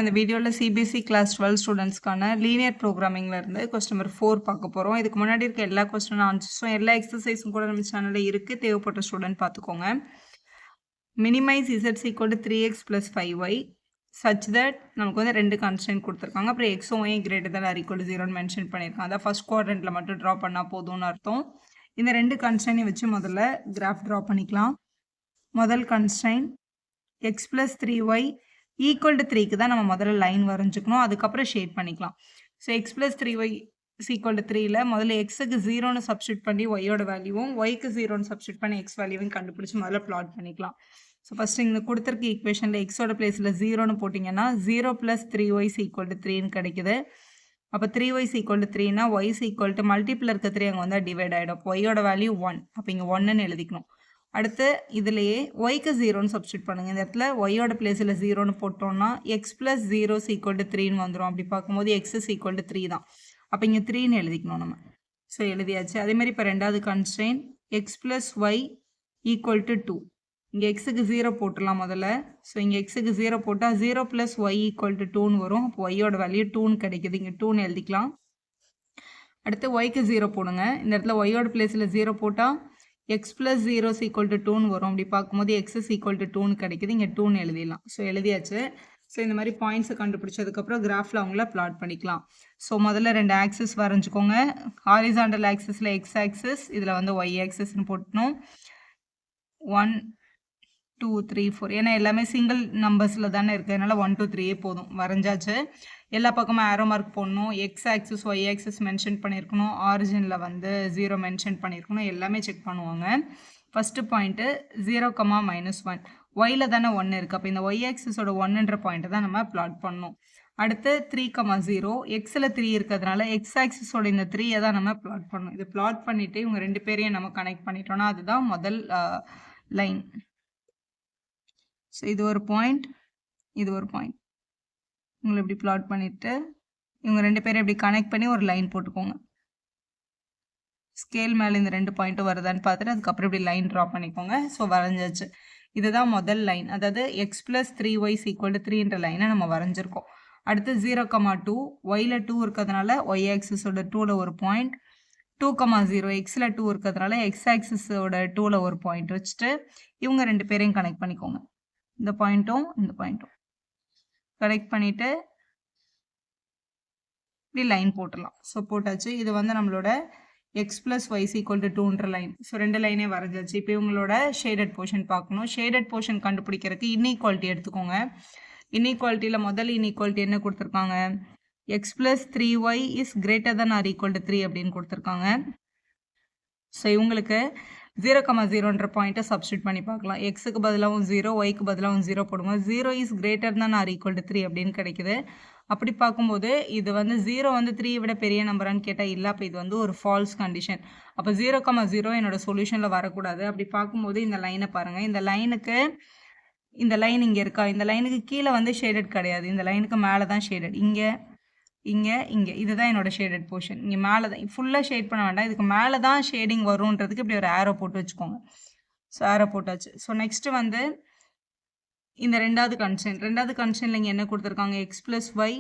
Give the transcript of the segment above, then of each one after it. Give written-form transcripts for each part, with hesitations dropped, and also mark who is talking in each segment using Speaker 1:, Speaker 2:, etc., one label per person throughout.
Speaker 1: நம்ம இந்த வீடியோவில் சிபிஎஸ்சி கிளாஸ் 12 ஸ்டூடெண்ட்ஸ்க்கான லீனியர் ப்ரோக்ராமிங்கில் இருந்து கொஸ்டின் நம்பர் 4 பார்க்க போகிறோம். இதுக்கு முன்னாடி இருக்க எல்லா கொஸ்டின் ஆன்சர்ஸும் எல்லா எக்ஸசைஸும் கூட நம்ம சேனலில் இருக்குது. தேவைப்பட்ட ஸ்டூடெண்ட் பார்த்துக்கோங்க. மினிமைஸ் இசட்ஸ் equal to 3x + 5y such that நமக்கு வந்து 2 கான்ஸ்டன்ட் கொடுத்துருக்காங்க. அப்புறம் எக்ஸும் y greater than or equal to 0ன்னு மென்ஷன் பண்ணியிருக்காங்க. அதான் ஃபர்ஸ்ட் குவாட்ரண்ட்டில் மட்டும் ட்ரா பண்ணால் போதும்னு அர்த்தம். இந்த 2 கான்ஸ்டன்ட்டையும் வச்சு முதல்ல கிராஃப் ட்ரா பண்ணிக்கலாம். முதல் constant x + 3y equal to 3க்கு தான் நம்ம முதல்ல லைன் வரைஞ்சிக்கணும். அதுக்கப்புறம் ஷேட் பண்ணிக்கலாம். So x + 3y equal to 3ல முதல்ல எக்ஸுக்கு 0ன்னு சப்ஸ்டியூட் பண்ணி ஒய்யோட வேல்யூவும் ஒய்க்கு 0ன்னு சப்ஸ்டியூட் பண்ணி எக்ஸ் வேல்யூவையும் கண்டுபிடிச்சி முதல்ல பிளாட் பண்ணிக்கலாம். ஸோ ஃபஸ்ட்டு இங்கே கொடுத்துருக்க ஈக்குவேஷனில் எக்ஸோட பிளேஸில் 0ன்னு போட்டிங்கன்னா 0 + 3y ஈக்குவல் டு 3ன்னு கிடைக்குது. அப்போ 3y ஈக்குவல் டு 3னா y ஈக்குவல் டு மல்டிப்பிள் இருக்க 3 அங்கே வந்தால் டிவைட் ஆகிடும். ஒய்யோட வேல்யூ 1. அப்போ இங்கே 1ன்னு எழுதிக்கணும். அடுத்து இதுலேயே ஒய்க்கு 0ன்னு சப்ஸ்டியூட் பண்ணுங்கள். இந்த இடத்துல ஒய்யோட பிளேஸில் 0ன்னு போட்டோம்னா x + 0 ஈக்குவல் டு 3ன்னு வந்துடும். அப்படி பார்க்கும்போது x ஈக்குவல் டு 3 தான். அப்போ இங்கே 3ன்னு எழுதிக்கணும் நம்ம. ஸோ எழுதியாச்சு. அதேமாதிரி இப்போ ரெண்டாவது constant x + y equal to 2. இங்கே எக்ஸுக்கு 0 போட்டுடலாம் முதல்ல. ஸோ இங்கே எக்ஸுக்கு 0 போட்டால் 0 + y ஈக்குவல் டு 2ன்னு வரும். அப்போ ஒய்யோட வேல்யூ 2ன்னு கிடைக்குது. இங்கே 2ன்னு எழுதிக்கலாம். அடுத்து ஒய்க்கு 0 போடுங்க. இந்த இடத்துல ஒய்யோட பிளேஸில் 0 போட்டால் x + 0 ஈக்குவல் டு 2ன்னு வரும். அப்படி பார்க்கும்போது x ஈக்குவல் டு 2ன்னு கிடைக்குது. இங்கே 2ன்னு எழுதிடலாம். ஸோ எழுதியாச்சு. ஸோ இந்த மாதிரி பாயிண்ட்ஸை கண்டுபிடிச்சதுக்கப்புறம் கிராஃபில் அவங்கள பிளாட் பண்ணிக்கலாம். ஸோ முதல்ல 2 ஆக்சிஸ் வரைஞ்சிக்கோங்க. ஹாரிசாண்டல் ஆக்சிஸில் x ஆக்சிஸ், இதில் வந்து y ஆக்சிஸ்ன்னு போட்டணும். 1 2 3 4 ஏன்னா எல்லாமே சிங்கிள் நம்பர்ஸில் தானே இருக்குது. அதனால் 1 2 3 போதும். வரைஞ்சாச்சு. எல்லா பக்கமும் ஆரோ மார்க் போடணும். X axis y axis mention பண்ணியிருக்கணும். ஆரிஜினில் வந்து 0 மென்ஷன் பண்ணியிருக்கணும். எல்லாமே செக் பண்ணுவாங்க. ஃபஸ்ட்டு பாயிண்ட்டு 0, -1 ஒயில் தானே 1 இருக்குது. அப்போ இந்த ஒய் ஆக்சிஸோட 1ன்ற பாயிண்ட்டை தான் நம்ம பிளாட் பண்ணணும். அடுத்து 3, 0 எக்ஸில் 3 இருக்கிறதுனால எக்ஸ் ஆக்சிஸோட இந்த 3யை தான் நம்ம பிளாட் பண்ணணும். இது பிளாட் பண்ணிவிட்டு இவங்க 2 பேரையும் நம்ம கனெக்ட் பண்ணிட்டோம்னா அதுதான் முதல் லைன். ஸோ இது ஒரு பாயிண்ட், இது ஒரு பாயிண்ட். உங்களை இப்படி பிளாட் பண்ணிவிட்டு இவங்க 2 பேரும் இப்படி கனெக்ட் பண்ணி ஒரு லைன் போட்டுக்கோங்க. ஸ்கேல் மேலே இந்த 2 பாயிண்ட்டும் வருதான்னு பார்த்துட்டு அதுக்கப்புறம் இப்படி லைன் ட்ரா பண்ணிக்கோங்க. ஸோ வரைஞ்சாச்சு. இதுதான் முதல் லைன். அதாவது x + 3y ஈக்குவல் டு 3ன்ற லைனை நம்ம வரைஞ்சிருக்கோம். அடுத்து 0, 2 ஒயில் 2 இருக்கிறதுனால ஒய் ஆக்சிஸோட 2ல் ஒரு பாயிண்ட், 2, 0 எக்ஸில் 2 இருக்கிறதுனால எக்ஸ் ஆக்சிஸோட 2ல் ஒரு பாயிண்ட் வச்சுட்டு இவங்க 2 பேரையும் கனெக்ட் பண்ணிக்கோங்க. இந்த பாயிண்ட்டும் இந்த பாயிண்ட்டும் கனெக்ட் பண்ணிவிட்டு இப்படி லைன் போட்டுடலாம். ஸோ போட்டாச்சு. இது வந்து நம்மளோட x + y ஈக்குவல் டு 2ன்ற லைன். ஸோ 2 லைனே வரைஞ்சாச்சு. இப்போ இவங்களோட ஷேடட் போர்ஷன் பார்க்கணும். ஷேடட் போர்ஷன் கண்டுபிடிக்கிறதுக்கு இன்இக்வாலிட்டி எடுத்துக்கோங்க. இன்இக்வாலிட்டியில் முதல் இன்இக்வாலிட்டி என்ன கொடுத்துருக்காங்க? x + 3y is greater than or equal to 3 அப்படின்னு கொடுத்துருக்காங்க. ஸோ இவங்களுக்கு 0, 0ன்ற பாயிண்ட்டை சப்ஸ்டியூட் பண்ணி பார்க்கலாம். எக்ஸுக்கு பதிலாகவும் 0, ஒய்க்கு பதிலாகவும் 0 போடுங்க. 0 is greater than or equal to 3 அப்படின்னு கிடைக்குது. அப்படி பார்க்கும்போது இது வந்து 0 வந்து 3 விட பெரிய நம்பரான்னு கேட்டால் இல்லை. அப்போ இது வந்து ஒரு ஃபால்ஸ் கண்டிஷன். அப்போ 0, 0 என்னோட சொல்யூஷனில் வரக்கூடாது. அப்படி பார்க்கும்போது இந்த லைனை பாருங்கள். இந்த லைனுக்கு இந்த லைன் இங்கே இருக்கா? இந்த லைனுக்கு கீழே வந்து ஷேடட் கிடையாது. இந்த லைனுக்கு மேலே தான் ஷேடட். இங்கே இங்கே இங்கே இதுதான் என்னோட ஷேடட் போர்ஷன். இங்கே மேலே தான் ஃபுல்லாக ஷேட் பண்ண வேண்டாம். இதுக்கு மேலே தான் ஷேடிங் வரும்ன்றதுக்கு இப்படி ஒரு ஆரோ போட்டு வச்சுக்கோங்க. ஸோ ஆரோ போட்டாச்சு. ஸோ நெக்ஸ்ட்டு வந்து இந்த ரெண்டாவது கன்ஸ்டன்ட்ல இங்கே என்ன கொடுத்துருக்காங்க? x + y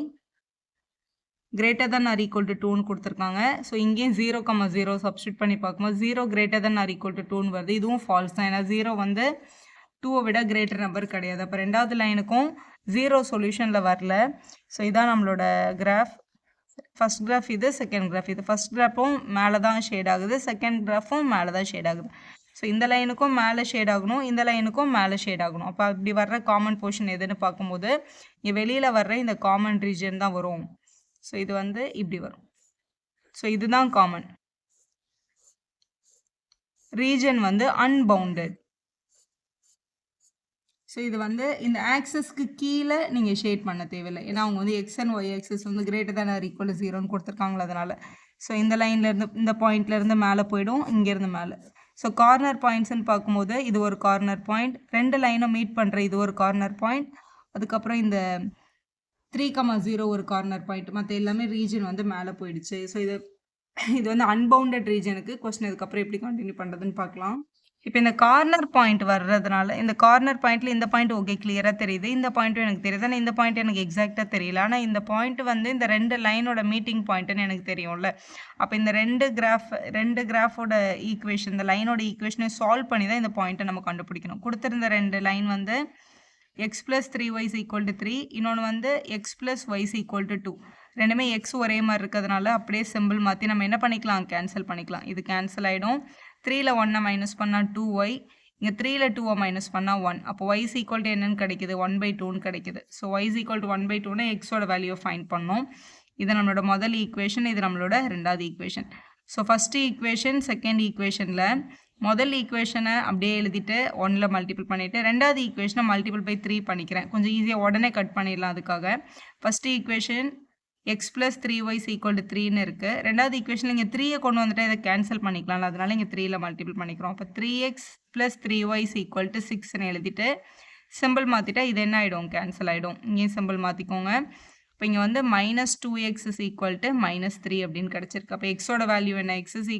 Speaker 1: greater than or equal to 2ன்னு கொடுத்துருக்காங்க. ஸோ இங்கேயும் 0, 0 சப்ஸ்டியூட் பண்ணி பார்க்கும்போது 0 greater than or equal to 2ன்னு வருது. இதுவும் ஃபால்ஸ் தான். ஏன்னா 0 வந்து 2வை விட கிரேட்டர் நம்பர் கிடையாது. அப்போ ரெண்டாவது லைனுக்கும் 0 சொல்யூஷனில் வரல. ஸோ இதான் நம்மளோட கிராஃப். ஃபஸ்ட் கிராஃப் இது, செகண்ட் கிராஃப் இது. ஃபஸ்ட் கிராஃபும் மேலே தான் ஷேட் ஆகுது, செகண்ட் கிராஃபும் மேலே தான் ஷேட் ஆகுது. ஸோ இந்த லைனுக்கும் மேலே ஷேட் ஆகணும், இந்த லைனுக்கும் மேலே ஷேட் ஆகணும். அப்போ அப்படி வர்ற காமன் போர்ஷன் எதுன்னு பார்க்கும்போது இங்கே வெளியில் வர்ற இந்த காமன் ரீஜன் தான் வரும். ஸோ இது வந்து இப்படி வரும். ஸோ இதுதான் காமன் ரீஜன் வந்து அன்பவுண்டட். ஸோ இது வந்து இந்த ஆக்சஸ்க்கு கீழே நீங்கள் ஷேட் பண்ண தேவையில்லை. ஏன்னா அவங்க வந்து எக்ஸ் அண்ட் ஒய் ஆக்சஸ் வந்து greater than or equal to 0ன்னு கொடுத்துருக்காங்களா அதனால். ஸோ இந்த லைன்லேருந்து இந்த பாயிண்ட்லேருந்து மேலே போயிடும், இங்கேருந்து மேலே. ஸோ கார்னர் பாயிண்ட்ஸ்ன்னு பார்க்கும்போது இது ஒரு கார்னர் பாயிண்ட், 2 லைனும் மீட் பண்ணுற இது ஒரு கார்னர் பாயிண்ட், அதுக்கப்புறம் இந்த 3, 0 ஒரு கார்னர் பாயிண்ட். மற்ற எல்லாமே ரீஜன் வந்து மேலே போயிடுச்சு. ஸோ இது வந்து அன்பவுண்டட் ரீஜனுக்கு கொஸ்டின் இதுக்கப்புறம் எப்படி கண்டினியூ பண்ணுறதுன்னு பார்க்கலாம். இப்போ இந்த கார்னர் பாயிண்ட் வர்றதுனால, இந்த கார்னர் பாயிண்ட்ல இந்த பாயிண்ட் ஓகே கிளியரா தெரியுது. இந்த பாயிண்ட்டும் எனக்கு தெரியுது. ஆனா இந்த பாயிண்ட் எனக்கு எக்ஸாக்ட்டா தெரியல. ஆனா இந்த பாயிண்ட் வந்து இந்த 2 லைனோட மீட்டிங் பாயிண்ட்ன்னு எனக்கு தெரியும்ல. அப்ப இந்த 2 கிராஃபோட ஈக்குவேஷன், இந்த லைனோட ஈக்குவேஷனை சால்வ் பண்ணி தான் இந்த பாயிண்ட்ட நம்ம கண்டுபிடிக்கணும். குடுத்திருந்த 2 லைன் வந்து x + 3y = 3, இன்னொன்னு வந்து x + y = 2. ரெண்டுமே x ஒரே மாதிரி இருக்கிறதுனால அப்படியே சிம்பிள் மாத்தி நம்ம என்ன பண்ணிக்கலாம்? கேன்சல் பண்ணிக்கலாம். இது கேன்சல் ஆயிடும். 3ல 1 மைனஸ் பண்ணா 2y, இங்க 3ல 2 மைனஸ் பண்ணா 1. அப்போ y = என்னன்னு கிடைக்குது? 1/2ன்னு கிடைக்குது. ஸோ y = 1/2னா xோட வேல்யூ ஃபைண்ட் பண்ணோம். இது நம்மளோட முதல் ஈக்குவேஷன், இது நம்மளோட ரெண்டாவது equation. So first equation, second ஈக்குவேஷன்ல முதல் ஈக்குவேஷனை அப்படியே எழுதிட்டு 1ல மல்டிபிள் பண்ணிட்டு, ரெண்டாவது ஈக்குவேஷனை மல்டிபிள் பை 3 பண்ணிக்கிறேன். கொஞ்சம் ஈஸியாக உடனே கட் பண்ணிடலாம் அதுக்காக. ஃபர்ஸ்ட் ஈக்குவேஷன் x + 3y = 3ன்னு இருக்கு. ரெண்டாவது ஈக்குவேஷன்ல இங்க 3ய கொண்டு வந்துட்டா இதை கேன்சல் பண்ணிக்கலாம். அதனால இங்க 3ல மல்டிபிள் பண்ணிக்கிறோம். அப்போ 3x + 3y = 6ன்னு எழுதிட்டு சிம்பிள் மாத்திட்டா இது என்ன ஆயிடும்? கேன்சல் ஆயிடும். இங்கேயும் சிம்பிள் மாத்திக்கோங்க. இப்போ இங்க வந்து -2x = -3 அப்படின்னு கிடைச்சிருக்கு. அப்போ xோட வேல்யூ என்ன? x =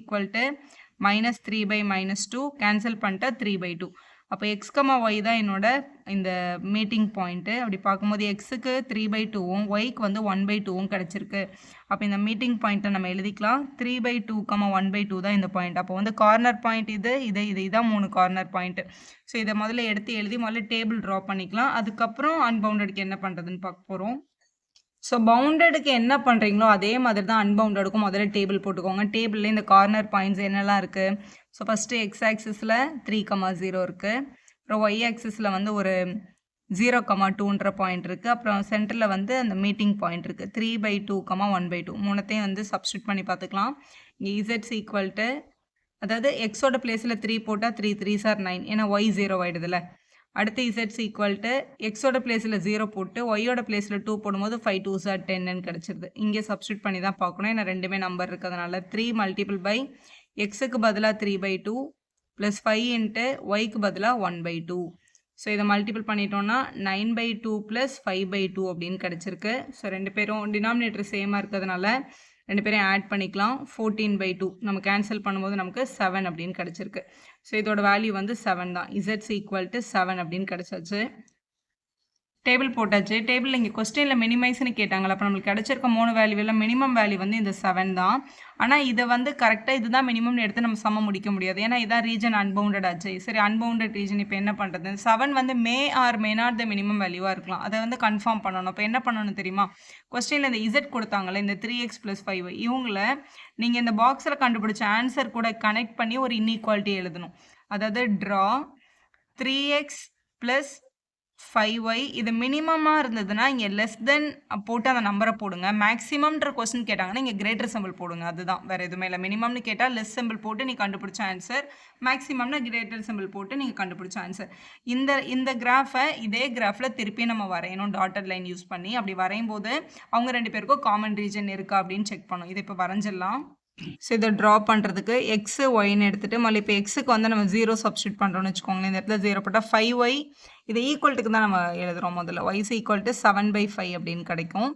Speaker 1: -3/-2 கேன்சல் பண்ணிட்டா 3/2. அப்போ x, y தான் என்னோட இந்த மீட்டிங் பாயிண்ட்டு. அப்படி பார்க்கும்போது xக்கு 3/2வும் yக்கு வந்து 1/2வும் கிடைச்சிருக்கு. அப்போ இந்த மீட்டிங் பாயிண்ட்டை நம்ம எழுதிக்கலாம். 3/2, 1/2 தான் இந்த பாயிண்ட். அப்போ வந்து கார்னர் பாயிண்ட் இதான் 3 கார்னர் பாயிண்ட். ஸோ இதை முதல்ல எடுத்து எழுதி முதல்ல டேபிள் ட்ரா பண்ணிக்கலாம். அதுக்கப்புறம் அன்பவுண்டடுக்கு என்ன பண்ணுறதுன்னு பார்க்க போகிறோம். ஸோ பவுண்டடுக்கு என்ன பண்ணுறீங்களோ அதே மாதிரி தான் அன்பவுண்டடுக்கும் முதல்ல டேபிள் போட்டுக்கோங்க. டேபிளில் இந்த கார்னர் பாயிண்ட்ஸ் என்னெல்லாம் இருக்குது? ஸோ ஃபஸ்ட்டு எக்ஸ் ஆக்சிஸில் 3,0 இருக்குது. அப்புறம் ஒய் ஆக்சிஸில் வந்து ஒரு 0,2ன்ற பாயிண்ட் இருக்குது. அப்புறம் சென்டரில் வந்து அந்த மீட்டிங் பாயிண்ட் இருக்குது 3/2, 1/2. மூணுத்தையும் வந்து சப்ஸ்டியூட் பண்ணி பார்த்துக்கலாம். இங்கே இசட்ஸ் ஈக்குவல் டு, அதாவது எக்ஸோட பிளேஸில் 3 போட்டால் 3 3s are 9, ஏன்னா ஒய் 0 ஆகிடுதுல. அடுத்து இசட்ஸ் ஈக்குவல் டு எக்ஸோட பிளேஸில் 0 போட்டு ஒய்யோட பிளேஸில் 2 போடும்போது 5 2s are 10ன்னு கிடச்சிருது. இங்கே சப்ஸ்டியூட் பண்ணி தான் பார்க்கணும், ஏன்னா ரெண்டுமே நம்பர் இருக்கிறதுனால. 3 மல்டிபிள் பை எக்ஸுக்கு பதிலாக 3/2 ப்ளஸ் 5 இன்ட்டு ஒய்க்கு பதிலாக 1/2. ஸோ இதை மல்டிபிள் பண்ணிட்டோம்னா 9/2 ப்ளஸ் 5/2 அப்படின்னு கிடச்சிருக்கு. ஸோ ரெண்டு பேரும் டினாமினேட்டர் சேமாக இருக்கிறதுனால ரெண்டு பேரும் ஆட் பண்ணிக்கலாம். 14/2 நம்ம கேன்சல் பண்ணும்போது நமக்கு 7 அப்படின்னு கிடச்சிருக்கு. ஸோ இதோட வேல்யூ வந்து 7 தான். இசட்ஸ் ஈக்குவல் டு 7 அப்படின்னு கிடச்சாச்சு. டேபிள் போட்டாச்சு. டேபிள் இங்கே கொஸ்டினில் மினிமைஸ்னு கேட்டாங்களா? அப்போ நம்மளுக்கு கிடச்சிருக்க 3 வேல்யூவில் மினிமம் வேல்யூ வந்து இந்த 7 தான். ஆனால் இதை வந்து கரெக்டாக இதுதான் மினிமம்னு எடுத்து நம்ம சம முடிக்க முடியாது, ஏன்னா இதான் ரீஜன் அன்பவுண்டட் ஆச்சு. சரி, அன்பவுண்டட் ரீஜன் இப்போ என்ன பண்ணுறது? 7 வந்து மே நாட் த மினிமம் வேல்யூவாக இருக்கலாம். அதை வந்து கன்ஃபார்ம் பண்ணணும். இப்போ என்ன பண்ணணும் தெரியுமா? கொஸ்டினில் இந்த இசட் கொடுத்தாங்களே, இந்த 3x + 5y, இவங்கள நீங்கள் இந்த பாக்ஸில் கண்டுபிடிச்ச ஆன்சர் கூட கனெக்ட் பண்ணி ஒரு இன்இக்வாலிட்டி எழுதணும். அதாவது ட்ரா 3x + 5y, இது மினிமமாக இருந்ததுன்னா இங்கே லெஸ் தென் போட்டு அந்த நம்பரை போடுங்க. மேக்ஸிமம்ன்ற கொஸ்டின் கேட்டாங்கன்னா இங்கே கிரேட்டர் சிம்பிள் போடுங்க. அதுதான், வேறு எதுவுமே இல்லை. மினிமம்னு கேட்டால் லெஸ் சிம்பிள் போட்டு நீ கண்டுபிடிச்ச ஆன்சர், மேக்ஸிமம்னா கிரேட்டர் சிம்பிள் போட்டு நீங்கள் கண்டுபிடிச்ச ஆன்சர். இந்த கிராஃபை இதே கிராஃபில் திருப்பி நம்ம வரையணும் டாட்டட் லைன் யூஸ் பண்ணி. அப்படி வரையும் போது அவங்க ரெண்டு பேருக்கும் காமன் ரீஜன் இருக்கா அப்படின்னு செக் பண்ணணும். இதை இப்போ வரைஞ்சிடலாம். ஸோ இதை ட்ரா பண்ணுறதுக்கு எக்ஸு ஒய்ன்னு எடுத்துகிட்டு மళ్ళీ இப்போ எக்ஸுக்கு வந்து நம்ம 0 சப்ஸ்டியூட் பண்ணுறோன்னு வச்சுக்கோங்களேன். இந்த இடத்துல 0 போட்டால் 5y, இதை ஈக்குவல்ட்டுக்கு தான் நம்ம எழுதுகிறோம். முதல்ல y = 7/5 அப்படின்னு கிடைக்கும்.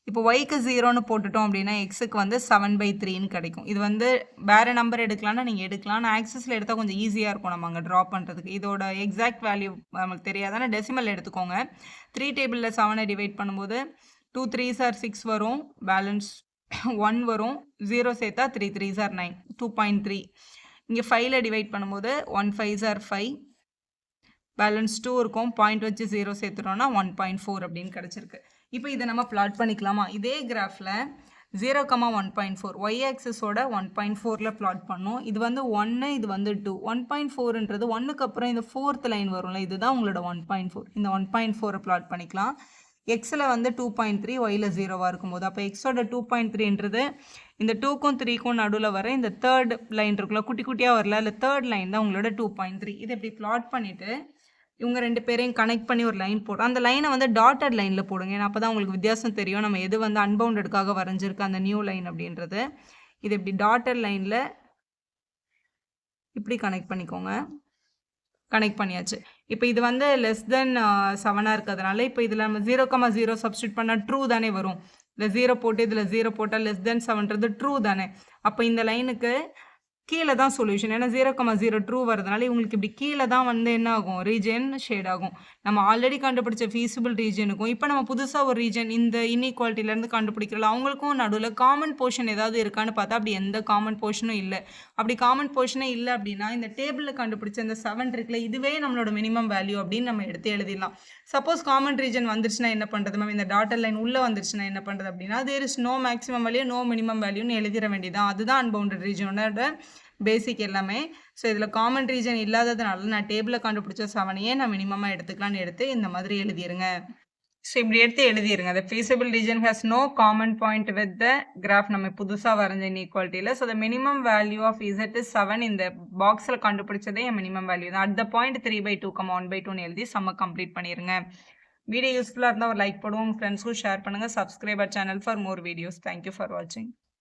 Speaker 1: இப்போ ஒய்க்கு 0ன்னு போட்டுட்டோம் அப்படின்னா எக்ஸுக்கு வந்து 7/3ன்னு கிடைக்கும். இது வந்து வேறு நம்பர் எடுக்கலாம்னா நீங்கள் எடுக்கலாம். ஆனால் ஆக்சஸில் எடுத்தால் கொஞ்சம் ஈஸியாக இருக்கும் நம்ம அங்கே ட்ரா பண்ணுறதுக்கு. இதோட எக்ஸாக்ட் வேல்யூ நமக்கு தெரியாதானே டெசிமல் எடுத்துக்கோங்க. 3 டேபிளில் 7 டிவைட் பண்ணும்போது 2 3s are 6 வரும், பேலன்ஸ் 1 வரும், 0 சேர்த்தா 3 3s are 9, 2.3. இங்கே 5ல் டிவைட் பண்ணும்போது 1 5s are 5, பேலன்ஸ் 2 இருக்கும், பாயிண்ட் வச்சு 0 சேர்த்துட்டோம்னா 1.4 அப்படின்னு கிடச்சிருக்கு. இப்போ இதை நம்ம பிளாட் பண்ணிக்கலாமா? இதே கிராஃபில் 0, 1.4 ஒய் ஆக்சஸோட 1.4ல் பிளாட் பண்ணோம். இது வந்து 1, இது வந்து 2. 1.4ன்றது 1க்கு அப்புறம் இந்த 4th லைன் வரும்ல, இதுதான் உங்களோட 1.4. இந்த 1.4 பிளாட் பண்ணிக்கலாம். எக்ஸில் வந்து 2.3, ஒயில் 0வாக இருக்கும்போது அப்போ எக்ஸோட 2.3ன்றது இந்த 2க்கும் 3க்கும் நடுவில் வர இந்த தேர்ட் லைன் இருக்குல்ல, குட்டி குட்டியாக வரல, இல்லை தேர்ட் லைன் தான் உங்களோட 2.3. இதை இப்படி பிளாட் பண்ணிவிட்டு இவங்க ரெண்டு பேரையும் கனெக்ட் பண்ணி ஒரு லைன் போடுறோம். அந்த லைனை வந்து டாட்டட் லைனில் போடுங்க, ஏன்னா அப்போ தான் உங்களுக்கு வித்தியாசம் தெரியும் நம்ம எது வந்து அன்பவுண்டடுக்காக வரைஞ்சிருக்கு அந்த நியூ லைன் அப்படின்றது. இது இப்படி டாட்டட் லைனில் இப்படி கனெக்ட் பண்ணிக்கோங்க. கனெக்ட் பண்ணியாச்சு. இப்போ இது வந்து லெஸ் தென் 7ஆக இருக்கிறதுனால இப்போ இதில் நம்ம 0,0 சப்ஸ்டியூட் பண்ணால் ட்ரூ தானே வரும். இதில் 0 போட்டு இதில் 0 போட்டால் லெஸ் தென் 7ன்றது ட்ரூ தானே. அப்போ இந்த லைனுக்கு கீழ தான் சொல்யூஷன். ஏன்னா 0,0 ட்ரூ வரதுனால இவங்களுக்கு இப்படி கீழ தான் வந்து என்ன ஆகும்? ரீஜியன் ஷேட் ஆகும். நம்ம ஆல்ரெடி கண்டுபிடிச்ச ஃபீசிபிள் ரீஜியனுக்கும், இப்ப நம்ம புதுசா ஒரு ரீஜியன் இந்த இன்இக்வாலிட்டிலேருந்து கண்டுபிடிக்கிறோம்ல, அவங்களுக்கும் நடுவுல காமன் போர்ஷன் ஏதாவது இருக்கான்னு பார்த்தா, அப்படி எந்த காமன் போர்ஷனும் இல்ல. அப்படி காமன் போர்ஷனே இல்ல அப்படின்னா, இந்த டேபிள்ல கண்டுபிடிச்ச இந்த 7 இருக்குல்ல, இதுவே நம்மளோட மினிமம் வேல்யூ அப்படின்னு நம்ம எடுத்து எழுதிடலாம். சப்போஸ் காமன் ரீஜியன் வந்துருச்சுன்னா என்ன பண்றது மேம்? இந்த டாட்டட் லைன் உள்ள வந்துருச்சுன்னா என்ன பண்றது அப்படின்னா, there is no maximum value, no minimum வேல்யூன்னு எழுதிற வேண்டியதுதான். அதுதான் அன்பவுண்டட் ரீஜியனோட பேசிக் எல்லாமே. ஸோ இதில காமன் ரீஜன் இல்லாததுனால நான் டேபிள்ல கண்டுபிடிச்ச 7யே நான் மினிமமா எடுத்துக்கலான்னு எடுத்து இந்த மாதிரி எழுதிருங்க. ஸோ இப்படி எடுத்து எழுதிருங்க. The feasible region has no common point with the graph நம்ம புதுசா வரைஞ்ச இன்இக்வாலிட்டில. ஸோ the minimum value of z is 7 இந்த பாக்ஸ்ல கண்டுபிடிச்சதே என் மினிமம் வேல்யூ தான். அட் த பாயிண்ட் 3/2, 1/2ன்னு எழுதி சம்ம கம்ப்ளீட் பண்ணிருங்க. வீடியோ யூஸ்ஃபுல்லா இருந்தா ஒரு லைக் போடுங்க. உங்க ஃப்ரெண்ட்ஸ்க்கும் ஷேர் பண்ணுங்க. Subscribe our channel for more videos. Thank you for வாட்சிங்.